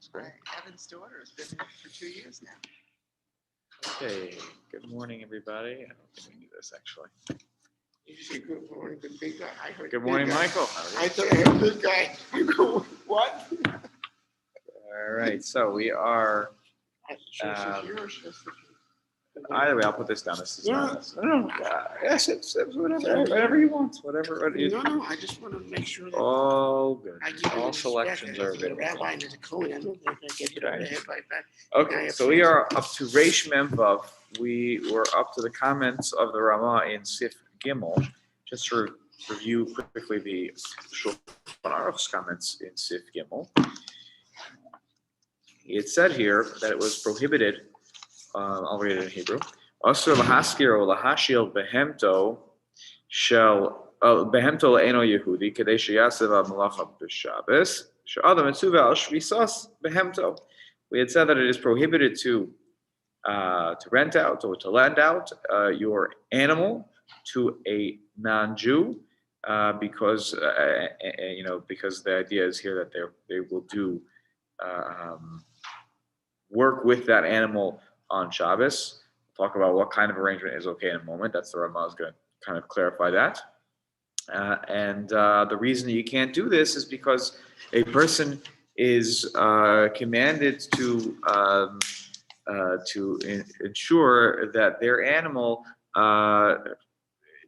great. Evan's daughter has been here for 2 years now. Okay, good morning, everybody. I don't think we do this, actually. You say good morning, the big guy. I heard Good big morning, guy. Michael. How are I you? thought I heard big guy. You go, what? All right, so we are, either way, I'll put this down. This is not, no, yes, it's whatever you want, whatever. No, I just want to make sure that All good. I give you All the selections are respect as a available. rabbi and as a Kohen. I don't think I get hit on the head by that. Okay, so we are up to Reish Mem Vav. We were up to the comments of the Ramah in Sif Gimel. Just to review quickly the Shulchan Aruch's comments in Sif Gimel. It said here that it was prohibited. I'll read it in Hebrew. Asur lahaskir o lahashil behemto shel behemto le'eno Yehudi kadei sheyasev al malacha b'Shabbos she'adam etzuva al shvisas behemto. We had said that it is prohibited to rent out or to lend out your animal to a non-Jew because because the idea is here that they will do work with that animal on Shabbos. We'll talk about what kind of arrangement is okay in a moment. That's the Ramah is going to kind of clarify that. And the reason you can't do this is because a person is commanded to ensure that their animal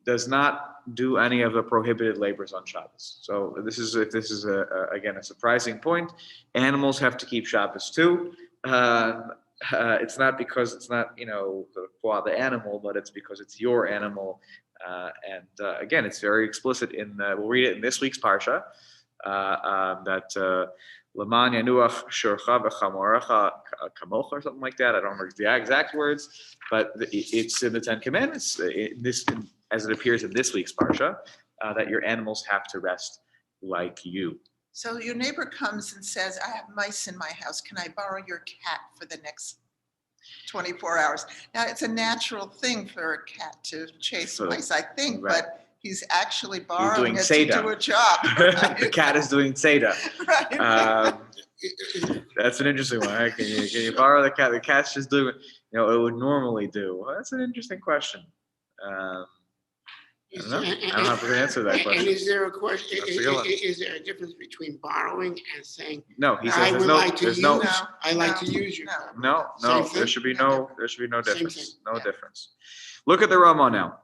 does not do any of the prohibited labors on Shabbos. So this is again a surprising point. Animals have to keep Shabbos too. It's not because it's not the animal, but it's because it's your animal. And again, it's very explicit in we'll read it in this week's parsha that Laman Yanuach Shorcha V'Chamorecha Kamocha or something like that. I don't remember the exact words, but it's in the Ten Commandments. As it appears in this week's parsha, that your animals have to rest like you. So your neighbor comes and says, I have mice in my house. Can I borrow your cat for the next 24 hours? Now, it's a natural thing for a cat to chase mice, I think, right. But he's actually borrowing it Seder. to do a job. Right? The cat is doing Seder. Right. That's an interesting one. Right? Can you borrow the cat? The cat's just doing it would normally do. Well, that's an interesting question. I don't know if we're going to answer that question. And is there a question? Is there a difference between borrowing and saying? No, he says I like to use your. No. There should be no difference. No difference. Look at the Ramah now.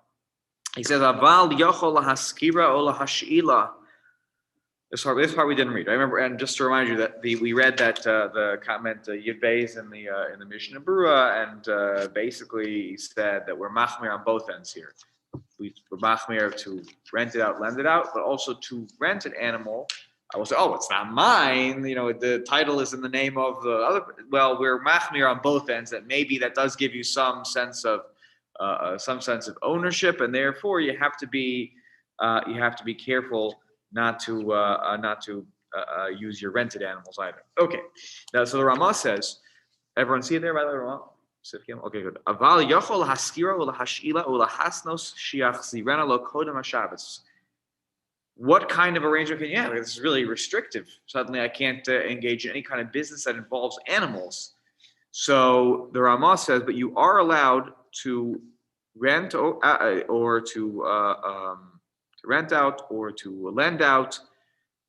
He says, "Aval yochol lahaskira o lahashila." This part we didn't read. I remember, and just to remind you that we read that the comment Yud Beis in the Mishnah Berurah, and basically said that we're machmir on both ends here. We're machmir to rent it out, lend it out, but also to rent an animal. I will say, it's not mine. The title is in the name of the other. Well, we're machmir on both ends. That maybe that does give you some sense of ownership, and therefore you have to be careful not to use your rented animals either. Okay, now so the Ramah says, everyone see it there by the Ramah? Okay, good. Aval yochol haskira ulahashila ulahasnos shiachzirena lo kodem haShabbos. What kind of arrangement can you have? This is really restrictive. Suddenly, I can't engage in any kind of business that involves animals. So the Ramah says, but you are allowed to rent or to rent out or to lend out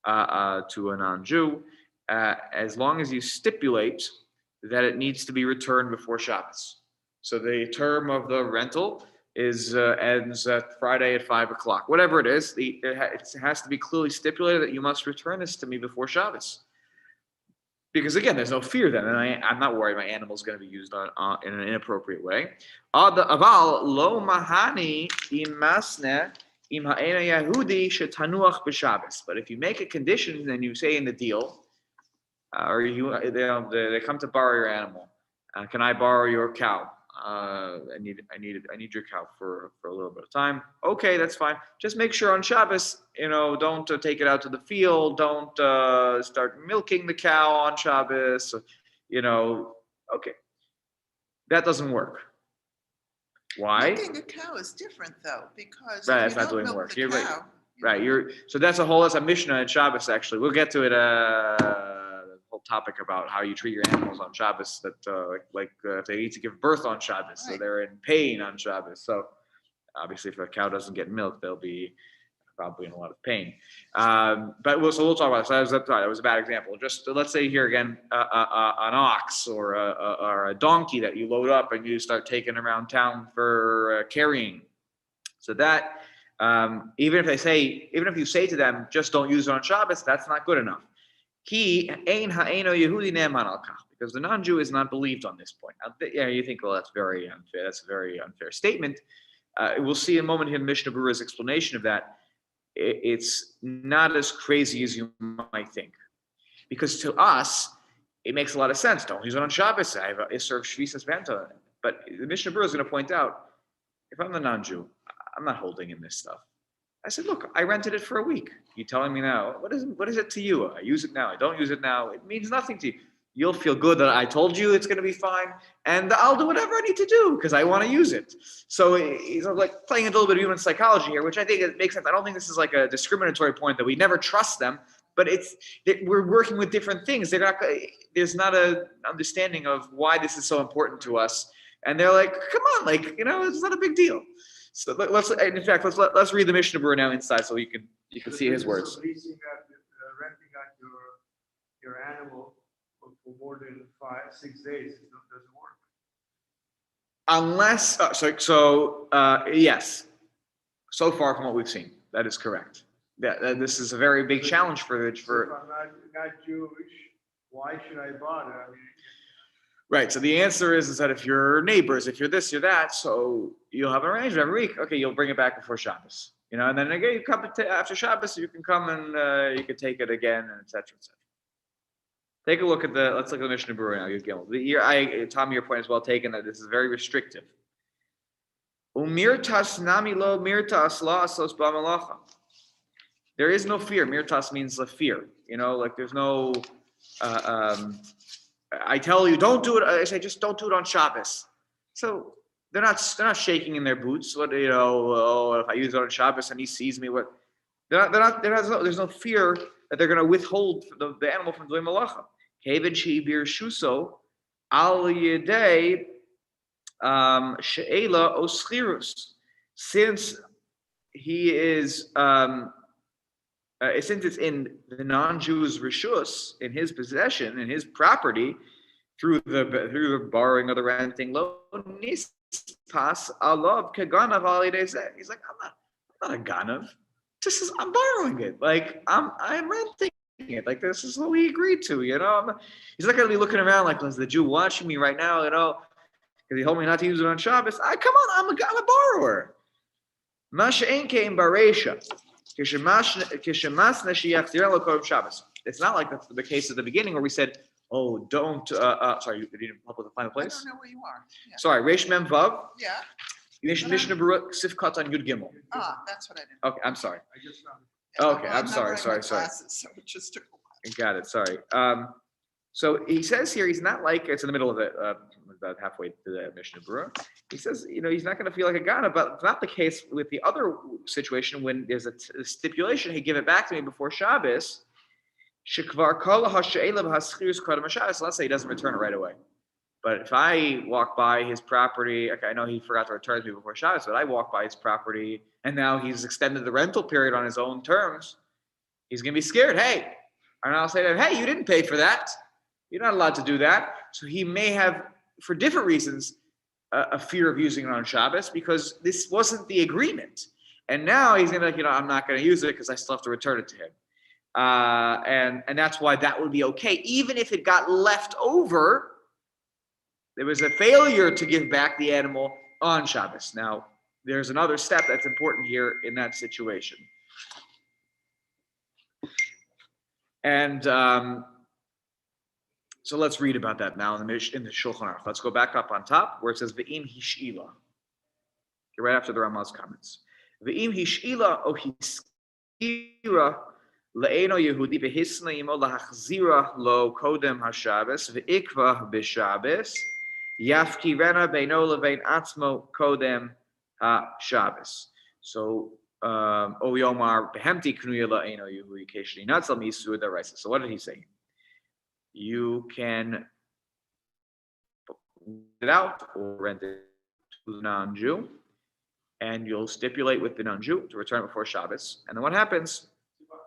to a non-Jew, as long as you stipulate that it needs to be returned before Shabbos. So the term of the rental ends at Friday at 5:00. Whatever it is, it has to be clearly stipulated that you must return this to me before Shabbos. Because again, there's no fear then, and I'm not worried my animal is going to be used in an inappropriate way. Aval lo mahani imasne im ha'ena Yehudi shetanuach b'Shabbos. But if you make a condition and you say in the deal, they come to borrow your animal, can I borrow your cow? I need your cow for a little bit of time. Okay, that's fine. Just make sure on Shabbos, don't take it out to the field. Don't start milking the cow on Shabbos. Okay, that doesn't work. Why? Milking a cow is different though, because right, if that's you not don't doing milk work. the You're cow, right. So that's a Mishnah in Shabbos. Actually, we'll get to it. The whole topic about how you treat your animals on Shabbos. That if they need to give birth on Shabbos, so Right. they're in pain on Shabbos. So obviously, if a cow doesn't get milk, they'll be probably in a lot of pain. But we'll talk about this. That was a bad example. Just let's say here again, an ox or a donkey that you load up and you start taking around town for carrying. So that even if you say to them, just don't use it on Shabbos, that's not good enough. Because the non-Jew is not believed on this point. Yeah, you think, well, that's very unfair. That's a very unfair statement. We'll see in a moment in Mishnah Berurah's explanation of that. It's not as crazy as you might think. Because to us, it makes a lot of sense. Don't use it on Shabbos. I have a Isser of Shvisas Banta. But the Mishnah Berurah is going to point out, if I'm the non-Jew, I'm not holding in this stuff. I said, look, I rented it for a week. You telling me now, what is it to you? I use it now. I don't use it now. It means nothing to you. You'll feel good that I told you it's going to be fine, and I'll do whatever I need to do because I want to use it. So he's like playing a little bit of human psychology here, which I think it makes sense. I don't think this is like a discriminatory point that we never trust them, but we're working with different things. There's not an understanding of why this is so important to us, and they're like, come on, it's not a big deal. So let's read the Mishnah Berurah now inside, so you can see his words. Leasing renting out your animal for more than 6 days doesn't work. Unless yes, so far from what we've seen, that is correct. This is a very big challenge for. If I'm not Jewish, why should I bother? Right. So the answer is that if you're neighbors, if you're this, you're that, so you'll have an arrangement every week. Okay, you'll bring it back before Shabbos. And then again, you come after Shabbos, you can come and you can take it again, and et cetera, et cetera. Let's look at the Mishnah Berurah now. Tommy, your point is well taken that this is very restrictive. Umirtas nami lo mirtas la asos b'malacha. There is no fear. Mirtas means the fear. There's no. I tell you, don't do it. I say, just don't do it on Shabbos. So they're not shaking in their boots. What if I use it on Shabbos and he sees me, what? There's no fear that they're going to withhold the animal from doing malacha. Kevin she'ibir shuso al yedei she'ela oschirus. Since he is since it's in the non-Jew's rishus, in his possession, in his property, through the borrowing or the renting, lo nispas alav kaganav alidei. He's like, I'm not a ganav. I'm borrowing it. I'm renting it. This is what we agreed to. He's not going to be looking around like, is the Jew watching me right now? Because he told me not to use it on Shabbos. Come on, I'm a borrower. Masha ain't came baresha. It's not like the case at the beginning where we said, oh, don't, sorry, you didn't help with the final place? I don't know where you are. Yeah. Sorry, Reish Mem Vav. Yeah. Mishnah Berurah Sifkat on Yud Gimel. That's what I did. Okay, I'm sorry. I just found it. Okay, I'm sorry. So it just took a while. Got it, sorry. So he says here, he's not like, it's in the middle of it, about halfway to the Mishnah Berurah. He says, he's not going to feel like a Gana, but it's not the case with the other situation when there's a stipulation, hey, give it back to me before Shabbos. So let's say he doesn't return it right away. But if I walk by his property, okay, I know he forgot to return it to me before Shabbos, but I walk by his property and now he's extended the rental period on his own terms, he's going to be scared. Hey, and I'll say to him, hey, you didn't pay for that. You're not allowed to do that. So he may have, for different reasons, a fear of using it on Shabbos because this wasn't the agreement. And now he's going to, I'm not going to use it because I still have to return it to him. And that's why that would be okay. Even if it got left over, there was a failure to give back the animal on Shabbos. Now, there's another step that's important here in that situation. And so let's read about that now in the Shulchan Aruch. Let's go back up on top where it says Ve'im hish'ila. Right after the Ramah's comments. Ve'im hish'ila o hiskira le'eno Yehudi ve'hisna imo lahachzira lo kodem haShabbos ve'ikva b'Shabbos yafki rena beino levein atzmo kodem haShabbos. So O Yomar behemti knuya le'eno Yehudi keshli natzal misur daraisa. So what did he say? you can rent it out or rent it to the non-Jew, and you'll stipulate with the non-Jew to return it before Shabbos. And then what happens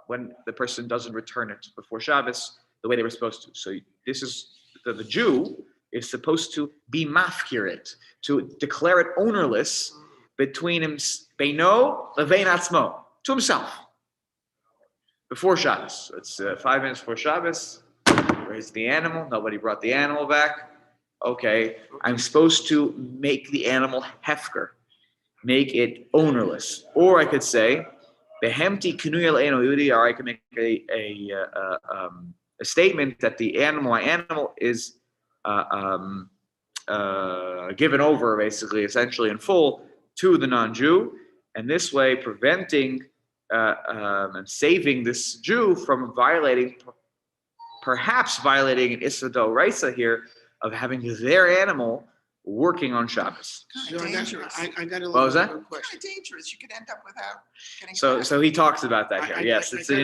when the person doesn't return it before Shabbos the way they were supposed to? So this is the Jew is supposed to be mafkir it, to declare it ownerless between him, beino levein atzmo, to himself, before Shabbos. So it's 5 minutes before Shabbos. Where's the animal? Nobody brought the animal back. Okay, I'm supposed to make the animal hefker, make it ownerless. Or I could say, behemti kinuyel eno yudi, or I can make a statement that the animal, my animal, is given over, basically, essentially in full, to the non-Jew, and this way preventing and saving this Jew from perhaps violating an Issa D'Oraisa here of having their animal working on Shabbos. Kind of dangerous. I got a What was that? little question. Kind of dangerous. You could end up without getting. So he talks about that here. Yes, I it's an got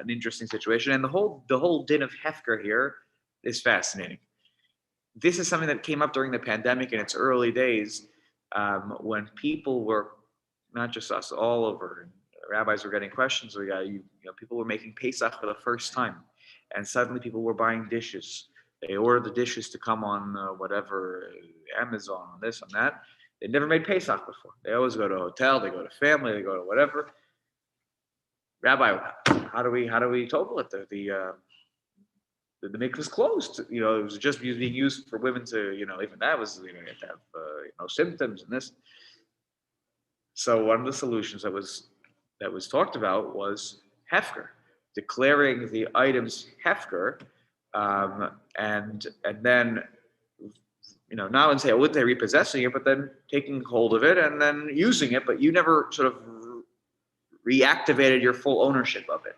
interesting situation, and the whole din of Hefker here is fascinating. This is something that came up during the pandemic in its early days, when people were, not just us, all over. Rabbis were getting questions. People were making Pesach for the first time, and suddenly people were buying dishes. They ordered the dishes to come on Amazon, on this, on that. They never made Pesach before. They always go to a hotel, they go to family, they go to whatever. Rabbi, how do we total it? The mikvah was closed. It was just being used for women to, even that was, you had to have symptoms and this. So one of the solutions that was talked about was hefker, declaring the items hefker, and then not only say, would they repossessing it, but then taking hold of it and then using it, but you never sort of reactivated your full ownership of it.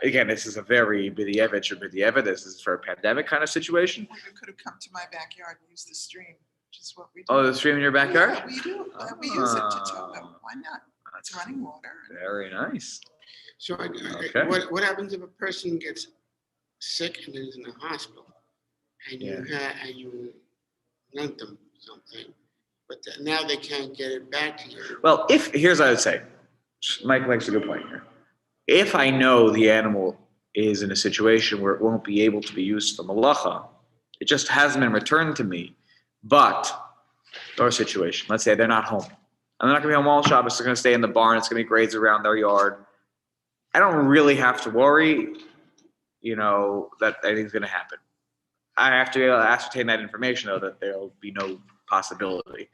Again, this is a very b'di'evet. This is for a pandemic kind of situation. Well, you could have come to my backyard and used the stream, which is what we do. Oh, the stream in your backyard? Yeah, we do. We use it to tell them. Why not? It's running water. Very nice. So Okay. what happens if a person gets sick and is in the hospital, and you lent them something, but now they can't get it back to you? Well, here's what I would say. Mike makes a good point here. If I know the animal is in a situation where it won't be able to be used for malacha, it just hasn't been returned to me, but or situation, let's say they're not home. I'm not going to be home all Shabbos. They're going to stay in the barn. It's going to be grades around their yard. I don't really have to worry, that anything's going to happen. I have to be able to ascertain that information, though, that there'll be no possibility.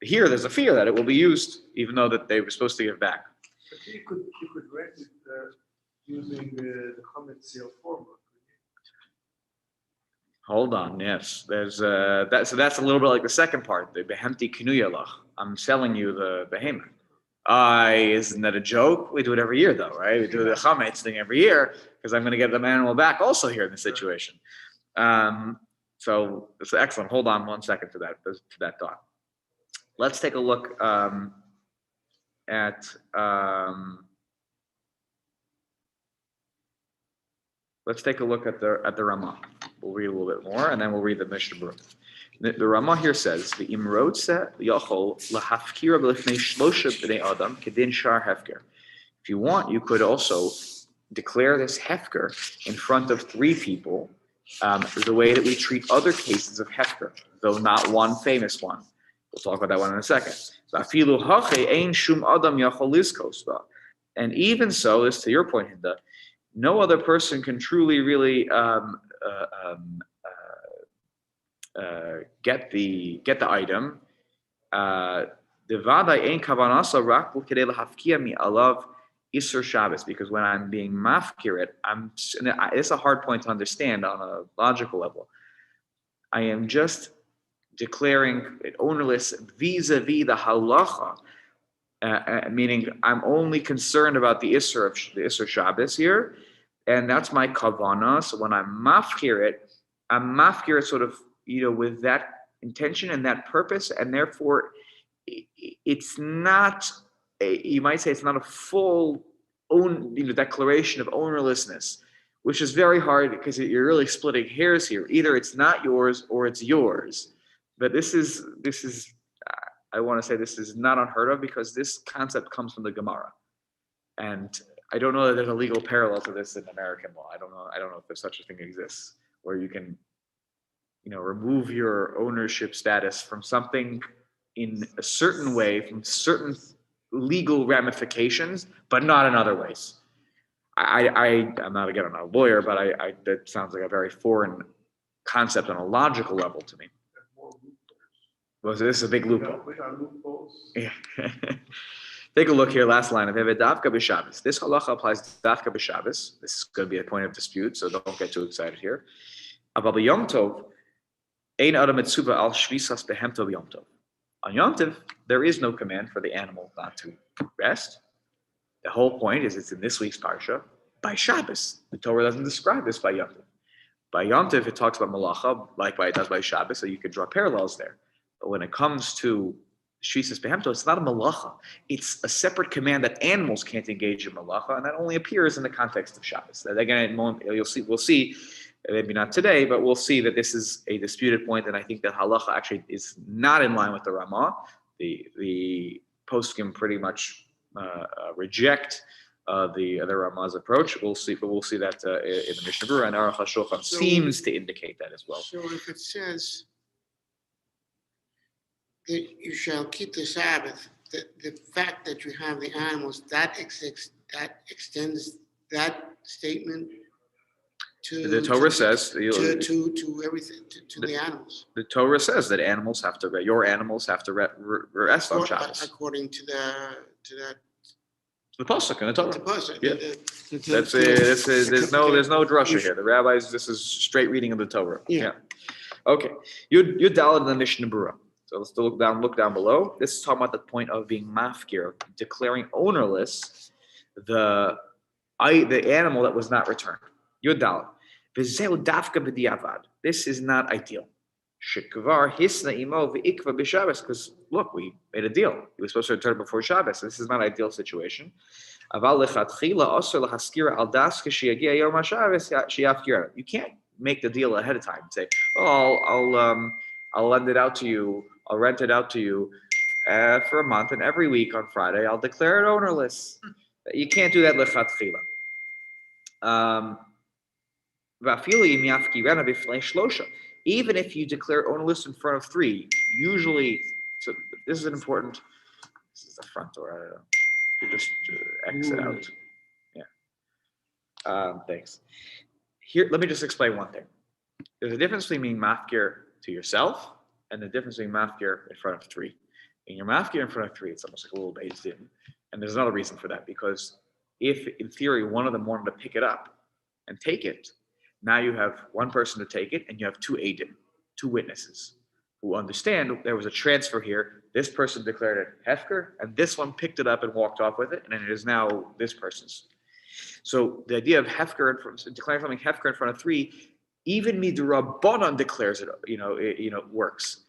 Here, there's a fear that it will be used, even though that they were supposed to give back. But you could rent it using the comment seal format. Hold on, yes. There's that. So that's a little bit like the second part, the behemti kinuyalach. I'm selling you the behemoth. Isn't that a joke? We do it every year, though, right? We do the chametz thing every year because I'm going to get the animal back also here in this situation. So it's excellent. Hold on 1 second to that thought. Let's take a look at. Let's take a look at the Ramah. We'll read a little bit more, and then we'll read the Mishnah Berurah. The Ramah here says, "The imrodse yachol lahafkira b'lifnei shlosha b'nei adam kedin shar hefker." If you want, you could also declare this hefker in front of 3 people, the way that we treat other cases of hefker, though not one famous one. We'll talk about that one in a second. Afilu hache ein shum adam yachol lizkos ba. And even so, as to your point, Hinda, no other person can truly, really get the item. Because when I'm being mafkir it, it's a hard point to understand on a logical level. I am just declaring it ownerless vis-a-vis the halacha, meaning I'm only concerned about the Isser Shabbos here, and that's my kavana. So when I'm mafkir it sort of, with that intention and that purpose, and therefore it's not, you might say it's not a full declaration of ownerlessness, which is very hard because you're really splitting hairs here. Either it's not yours or it's yours. But this is I want to say this is not unheard of because this concept comes from the Gemara. And I don't know that there's a legal parallel to this in American law. I don't know if there's such a thing exists where you can, remove your ownership status from something in a certain way, from certain legal ramifications, but not in other ways. I'm not a lawyer, but that sounds like a very foreign concept on a logical level to me. Well, so this is a big loophole. Yeah. Take a look here, last line of Davka b'Shabbos. This halacha applies to Davka b'Shabbos. This is going to be a point of dispute, so don't get too excited here. Aval b'Yom Tov, ein adam mitzuva al shvisas behem tov Yom Tov. On Yom Tov, there is no command for the animal not to rest. The whole point is it's in this week's parsha by Shabbos. The Torah doesn't describe this by Yom Tov. By Yom Tov, it talks about malacha, like it does by Shabbos, so you can draw parallels there. But when it comes to Shvisas Behemto, it's not a malacha. It's a separate command that animals can't engage in malacha, and that only appears in the context of Shabbos. That again, we'll see, maybe not today, but we'll see that this is a disputed point, and I think that halacha actually is not in line with the Ramah. The poskim pretty much reject the Ramah's approach. We'll see, but we'll see that in the Mishnah Berurah, and Aruch HaShulchan seems to indicate that as well. So if it says that you shall keep the Sabbath, the fact that you have the animals, that extends that statement to The Torah says to everything, to the animals. the Torah says that animals have to your animals have to rest on Shabbos. According to that. The pasuk in the Torah. The pasuk, Yeah. There's There's no drasha here. The rabbis, this is straight reading of the Torah. Yeah. Okay. You daled in the Mishnah Berurah. So let's look down below. This is talking about the point of being mafkir, declaring ownerless the animal that was not returned. Yudal. V'zeu dafka b'diavad. This is not ideal. Shekvar hisna imo v'ikva b'Shabbos. Because look, we made a deal. He was supposed to return before Shabbos. This is not an ideal situation. Aval lechatchila asur lahaskira al das k'shiyagia yom haShabbos sheyafkira. You can't make the deal ahead of time and say, "Oh, I'll lend it out to you. I'll rent it out to you for a month, and every week on Friday I'll declare it ownerless." You can't do that lechatchila. Even if you declare ownerless in front of three, usually, so this is an important, this is the front door, I don't know. You just exit out. Yeah. Thanks. Here, let me just explain one thing. There's a difference between being mafkir to yourself and the difference between mafkir in front of three. In your mafkir in front of three, it's almost like a little Beis Din. And there's another reason for that, because if in theory one of them wanted to pick it up and take it, now you have one person to take it and you have two eidim, two witnesses who understand there was a transfer here. This person declared it hefker and this one picked it up and walked off with it, and it is now this person's. So the idea of hefker, declaring something hefker in front of three, even midrabanan declares it, works.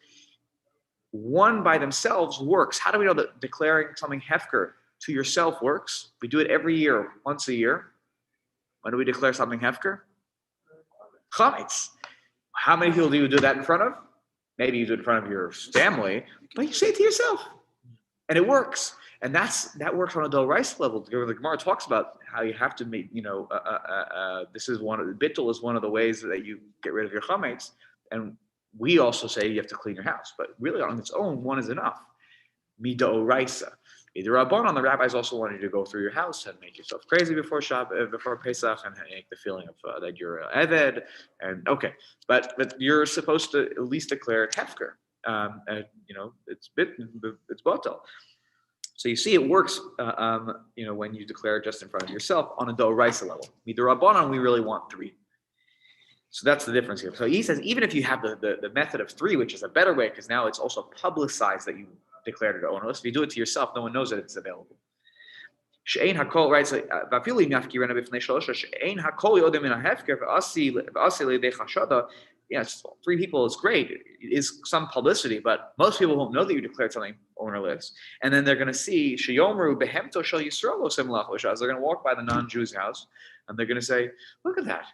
One by themselves works. How do we know that declaring something hefker to yourself works? We do it every year, once a year. When do we declare something hefker? Chametz. How many people do you do that in front of? Maybe you do it in front of your family, but you say it to yourself, and it works. And that works on a Doraisa level. The Gemara talks about how you have to make, this is bittul is one of the ways that you get rid of your chametz, and we also say you have to clean your house. But really, on its own, one is enough. Midoraisa. Either Rabbanon, the rabbis also want you to go through your house and make yourself crazy before Pesach, and make the feeling of that you're Eved. And okay, but you're supposed to at least declare it hefker. It's batel. So you see, it works. When you declare it just in front of yourself on a doraisa level. Either Rabbanon, we really want three. So that's the difference here. So he says, even if you have the method of three, which is a better way, because now it's also publicized that you declared it ownerless. If you do it to yourself, no one knows that it's available. She'ein hakol, right? So va'afilu yafkirena b'fnei shlosha. She'ein hakol yodem in a hefker v'asi leidei chashada. Yes, three people is great. It is some publicity, but most people won't know that you declared something ownerless. And then they're going to see sheyomru behemto shel yisrael osem lach. They're going to walk by the non-Jew's house, and they're going to say, look at that.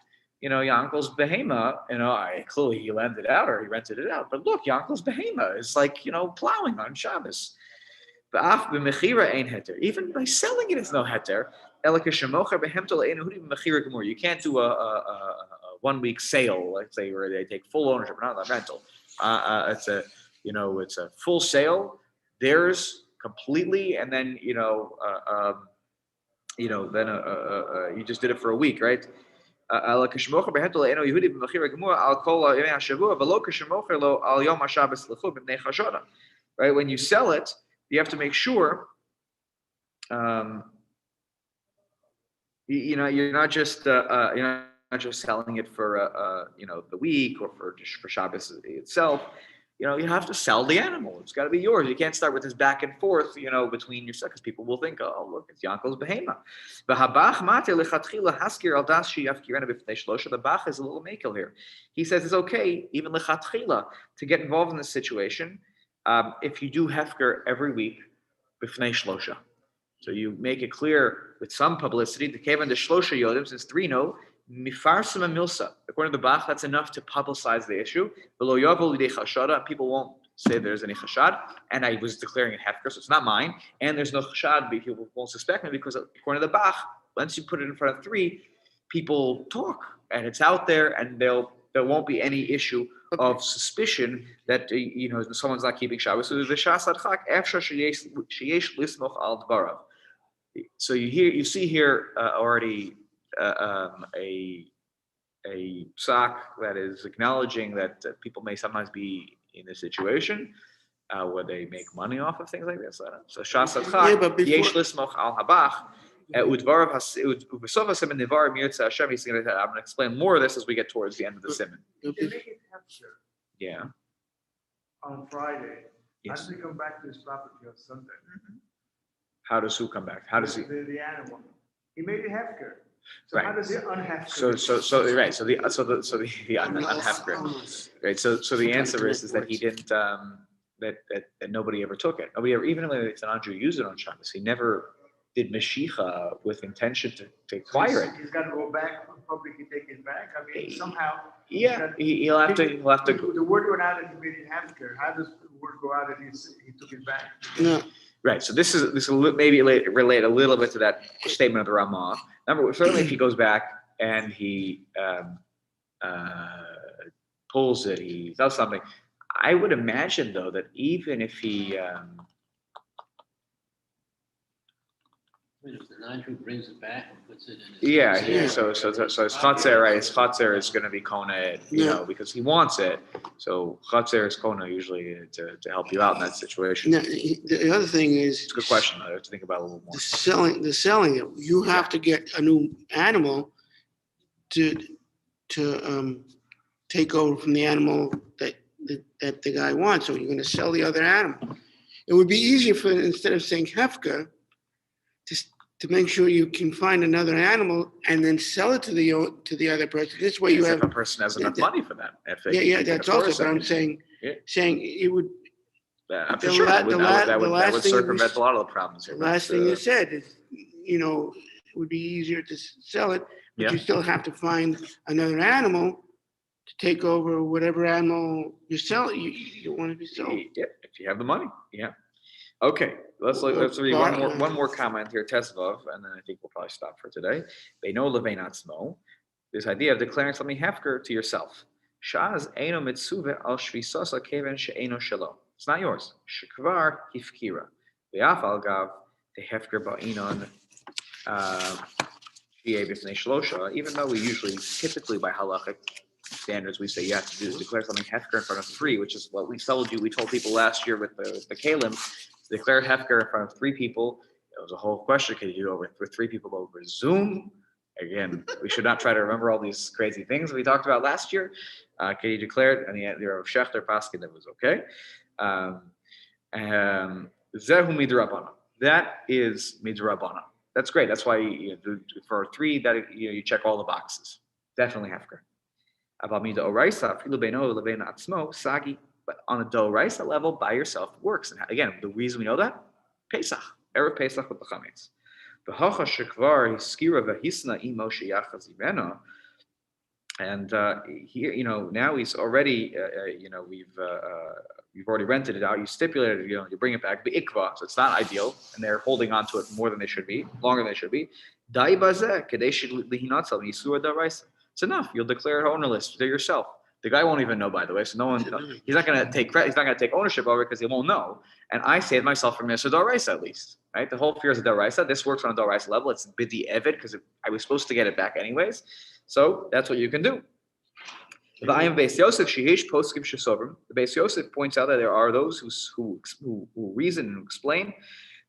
Your uncle's behema, clearly he lent it out or he rented it out. But look, your uncle's behema is like, plowing on Shabbos. Even by selling it, it's no heter. You can't do a 1 week sale, let's say, where they take full ownership, not a rental. It's a full sale, theirs completely, and then then you just did it for a week, right? Right? When you sell it, you have to make sure you're not just selling it for the week or for Shabbos itself. You have to sell the animal. It's got to be yours. You can't start with this back and forth, between yourself, because people will think, oh, look, it's Yankel's behema. The Bach is a little makel here. He says it's okay, even lechatchila, to get involved in this situation if you do hefker every week b'fnei shlosha. So you make it clear with some publicity. The kevan the shlosha yodim, since 3 know. Mifarsim and milsa. According to the Bach, that's enough to publicize the issue. Below yavu lidei chashada, people won't say there's any chashad. And I was declaring it hefker, so it's not mine. And there's no chashad, people won't suspect me because according to the Bach, once you put it in front of 3, people talk, and it's out there, and there won't be any issue of suspicion that someone's not keeping Shabbos. So the shas adchak efshar sheyesh lismoch al dvarav. So you see here already. A sock that is acknowledging that people may sometimes be in a situation where they make money off of things like this. So Shas Adchak, Yesh Lismoch Al Habach, Udvarav Ubesov Hasem Nivar Mirtza Hashem. He's going to. I'm going to explain more of this as we get towards the end of the simon. They make it hefker Yeah. on Friday. Yes. How does he come back to his property on Sunday? How does who come back? How does he? The animal. He made it hefker. So Right. how does it unhefker? So right. So the unhefker. Right. So the answer is that he didn't. That nobody ever took it. Nobody ever, even if an Jew used it on Shabbos, he never did Mashicha with intention to acquire it. He's got to go back publicly, take it back. I mean, somehow. Yeah, he'll have to. The word went out that he made it hefker. How does the word go out that he took it back? No. Right. So this will maybe relate a little bit to that statement of the Ramah. Certainly, if he goes back and he pulls it, he does something. I would imagine, though, that even if he if the non-Jew brings it back and puts it in his so his chatzer, right? His chatzer is going to be kona, because he wants it. So chatzer is kona usually to help you out in that situation. Now, the other thing is, It's a good question. I have to think about it a little more. the selling it. You have to get a new animal to take over from the animal that the guy wants. So you're going to sell the other animal. It would be easier for, instead of saying hefker, to make sure you can find another animal and then sell it to the other person. This way you Yes, have if a person has enough money for that. If they that's can afford also. But I'm something. saying it would. I'm the sure la- that the would, la- that would, the that last would thing circumvent we- a lot of the problems here. The last thing you said is, it would be easier to sell it, but you still have to find another animal to take over whatever animal you sell. You want to be sold. Yeah, if you have the money. Yeah. Okay. Let's read one more comment here, Tesvav, and then I think we'll probably stop for today. They know levein atzmo. This idea of declaring something hefker to yourself. Shaz eino mitzuve al shvisasa keven she'eno shelo. It's not yours. Shekvar hifkira. Ve'af al gav the hefker ba'inon shi'e b'fnei shlosha. Even though we typically by halachic standards, we say you have to declare something hefker in front of 3, which is what we told people last year with the kalim. Declare hefker in front of 3 people. It was a whole question. Can you do it with 3 people over Zoom? Again, we should not try to remember all these crazy things we talked about last year. Can you declare it? And the Rav Shechter Paskin, that was okay. Zehu midrabana. That is midrabana. That's great. That's why for 3 that you check all the boxes. Definitely hefker. Sagi. But on a doraisa level, by yourself works. And again, the reason we know that, Pesach, Erev Pesach with the chametz. And here, now he's already, we've already rented it out. You stipulated, you bring it back, the ikva, so it's not ideal, and they're holding on to it more than they should be, longer than they should be. It's enough. You'll declare it ownerless to yourself. The guy won't even know, by the way, so no one. He's not going to take credit. He's not going to take ownership over it because he won't know. And I saved myself from Mr. Doraisa at least, right? The whole fear is a Doraisa. This works on a Doraisa level. It's bidi evid because I was supposed to get it back anyways. So that's what you can do. The Beis Yosef points out that there are those who reason and explain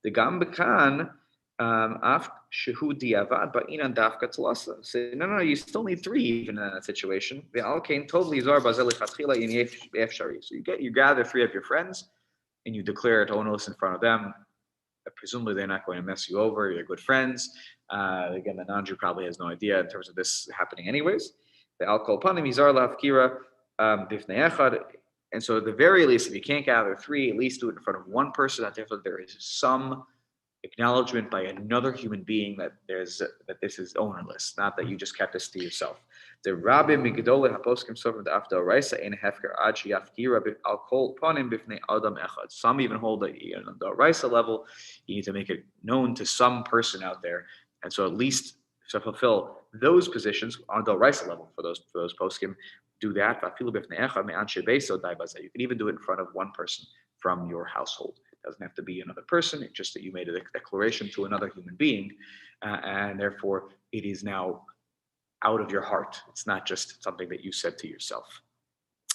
the Gambekan af shehu diavad ba'inan dafka tlasa. Say no, you still need 3 even in that situation. The alkain totally zar bazel lechatchila in efshari. So you gather 3 of your friends and you declare it ownerless in front of them. Presumably they're not going to mess you over. You're good friends. Again, the non-Jew probably has no idea in terms of this happening anyways. The alkol panim izar lafkira bifnei echad. And so at the very least, if you can't gather 3, at least do it in front of one person. That therefore there is some acknowledgement by another human being that this is ownerless, not that you just kept this to yourself. The Rabbi Migdole Haposkim Sovim the Afdal Raisa in Hefker Ad Yafkira Alkol Panim Bifnei Adam Echad. Some even hold that on the Raisa level, you need to make it known to some person out there, and so at least to fulfill those positions on the Raisa level for those poskim, do that. You can even do it in front of one person from your household. Doesn't have to be another person. It's just that you made a declaration to another human being, and therefore it is now out of your heart. It's not just something that you said to yourself.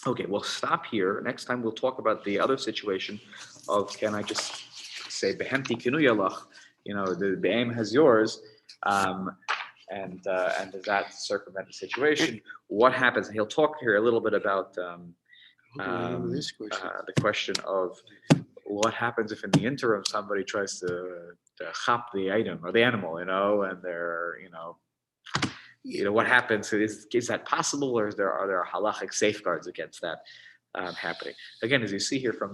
Okay, we'll stop here. Next time we'll talk about the other situation of, can I just say behemti kinuyalach? The behem has yours, and does that circumvent the situation? What happens? And he'll talk here a little bit about the question of what happens if in the interim somebody tries to chop the item or the animal, and they're, what happens? Is that possible, or are there halachic safeguards against that happening? Again, as you see here from